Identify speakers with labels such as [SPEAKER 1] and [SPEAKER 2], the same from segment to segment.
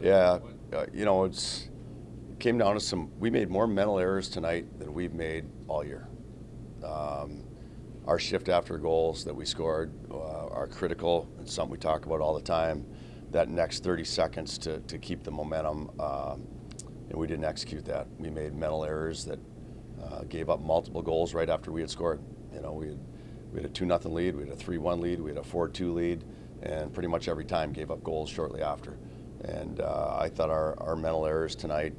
[SPEAKER 1] Yeah, it came down to we made more mental errors tonight than we've made all year. Our shift after goals that we scored are critical. It's something we talk about all the time. That next 30 seconds to keep the momentum, and we didn't execute that. We made mental errors that gave up multiple goals right after we had scored. We had a 2-0 lead, we had a 3-1 lead, we had a 4-2 lead, and pretty much every time gave up goals shortly after. And I thought our mental errors tonight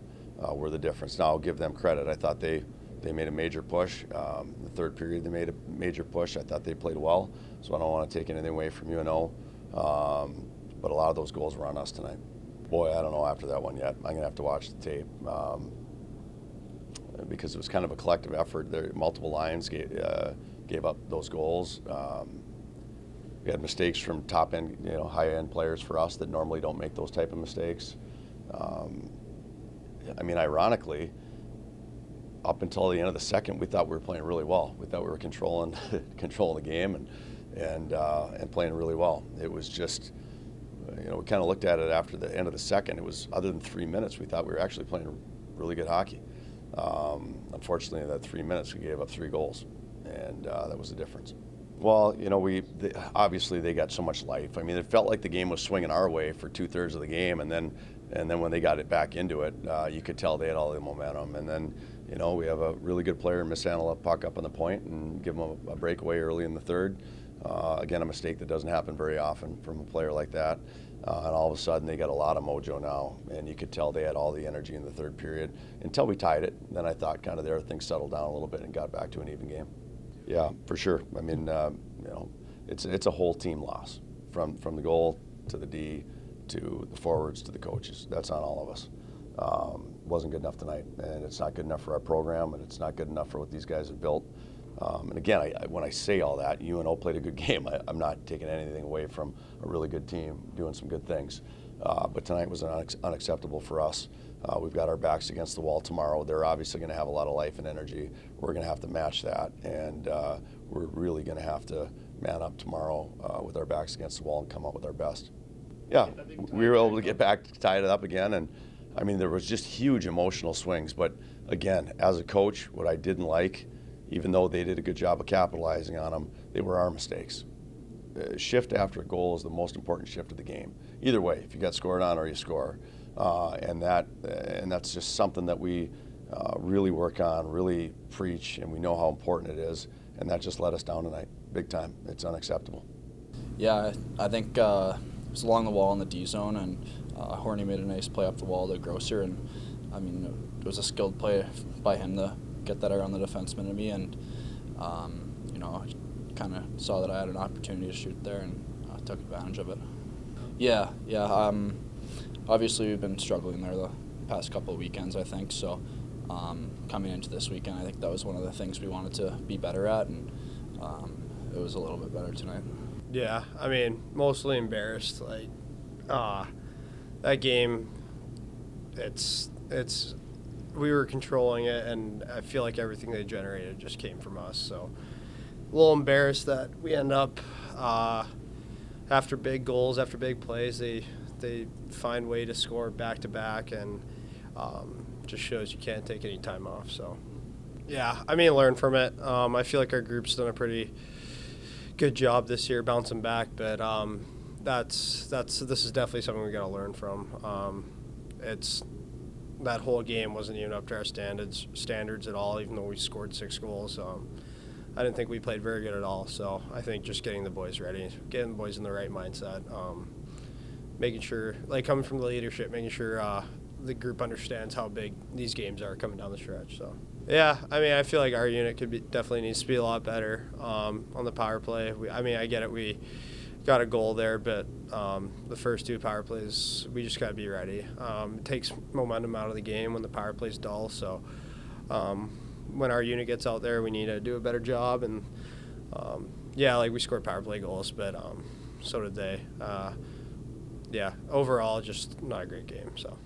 [SPEAKER 1] were the difference. Now I'll give them credit. I thought they made a major push. The third period they made a major push. I thought they played well, so I don't want to take anything away from UNO. But a lot of those goals were on us tonight. Boy, I don't know after that one yet. I'm going to have to watch the tape because it was kind of a collective effort. Multiple lines gave up those goals. We had mistakes from top-end, high-end players for us that normally don't make those type of mistakes. Ironically, up until the end of the second, we thought we were playing really well. We thought we were controlling the game and playing really well. It was just, we kind of looked at it after the end of the second. It was, other than 3 minutes, we thought we were actually playing really good hockey. Unfortunately, in that 3 minutes, we gave up 3 goals, and that was the difference. Well, obviously they got so much life. It felt like the game was swinging our way for 2/3 of the game, and then when they got it back into it, you could tell they had all the momentum. And then, we have a really good player mishandle a puck up on the point and give them a breakaway early in the third. Again, a mistake that doesn't happen very often from a player like that. And all of a sudden, they got a lot of mojo now, and you could tell they had all the energy in the third period until we tied it. Then I thought kind of there things settled down a little bit and got back to an even game. Yeah, for sure. It's a whole team loss, from the goal to the D to the forwards to the coaches. That's on all of us. Wasn't good enough tonight, and it's not good enough for our program, and it's not good enough for what these guys have built. And again, when I say all that, UNO played a good game. I'm not taking anything away from a really good team doing some good things. But tonight was unacceptable for us. We've got our backs against the wall tomorrow. They're obviously going to have a lot of life and energy. We're going to have to match that, and we're really going to have to man up tomorrow with our backs against the wall and come out with our best. Yeah, we were able to get back, tie it up again, and there was just huge emotional swings. But again, as a coach, what I didn't like, even though they did a good job of capitalizing on them, they were our mistakes. Shift after a goal is the most important shift of the game. Either way, if you got scored on or you score. And that's just something that we really work on, really preach, and we know how important it is, and that just let us down tonight, big time. It's unacceptable.
[SPEAKER 2] Yeah, I think it was along the wall in the D zone, and Horny made a nice play up the wall to Grosser, and it was a skilled play by him to get that around the defenseman to me, and kind of saw that I had an opportunity to shoot there and took advantage of it. Yeah. Obviously, we've been struggling there the past couple of weekends, I think. So coming into this weekend, I think that was one of the things we wanted to be better at, and it was a little bit better tonight.
[SPEAKER 3] Yeah, mostly embarrassed. That game, we were controlling it, and I feel like everything they generated just came from us. So a little embarrassed that we end up after big goals, after big plays, they find way to score back-to-back, and just shows you can't take any time off. So, yeah, learn from it. I feel like our group's done a pretty good job this year bouncing back, but this is definitely something we got to learn from. That whole game wasn't even up to our standards at all, even though we scored 6 goals. I didn't think we played very good at all. So I think just getting the boys ready, getting the boys in the right mindset, making sure, coming from the leadership, making sure the group understands how big these games are coming down the stretch. So, yeah, I feel like our unit definitely needs to be a lot better on the power play. I get it. We got a goal there, but the first 2 power plays, we just got to be ready. It takes momentum out of the game when the power play's dull. So when our unit gets out there, we need to do a better job. And, we scored power play goals, but so did they. Overall, just not a great game. So.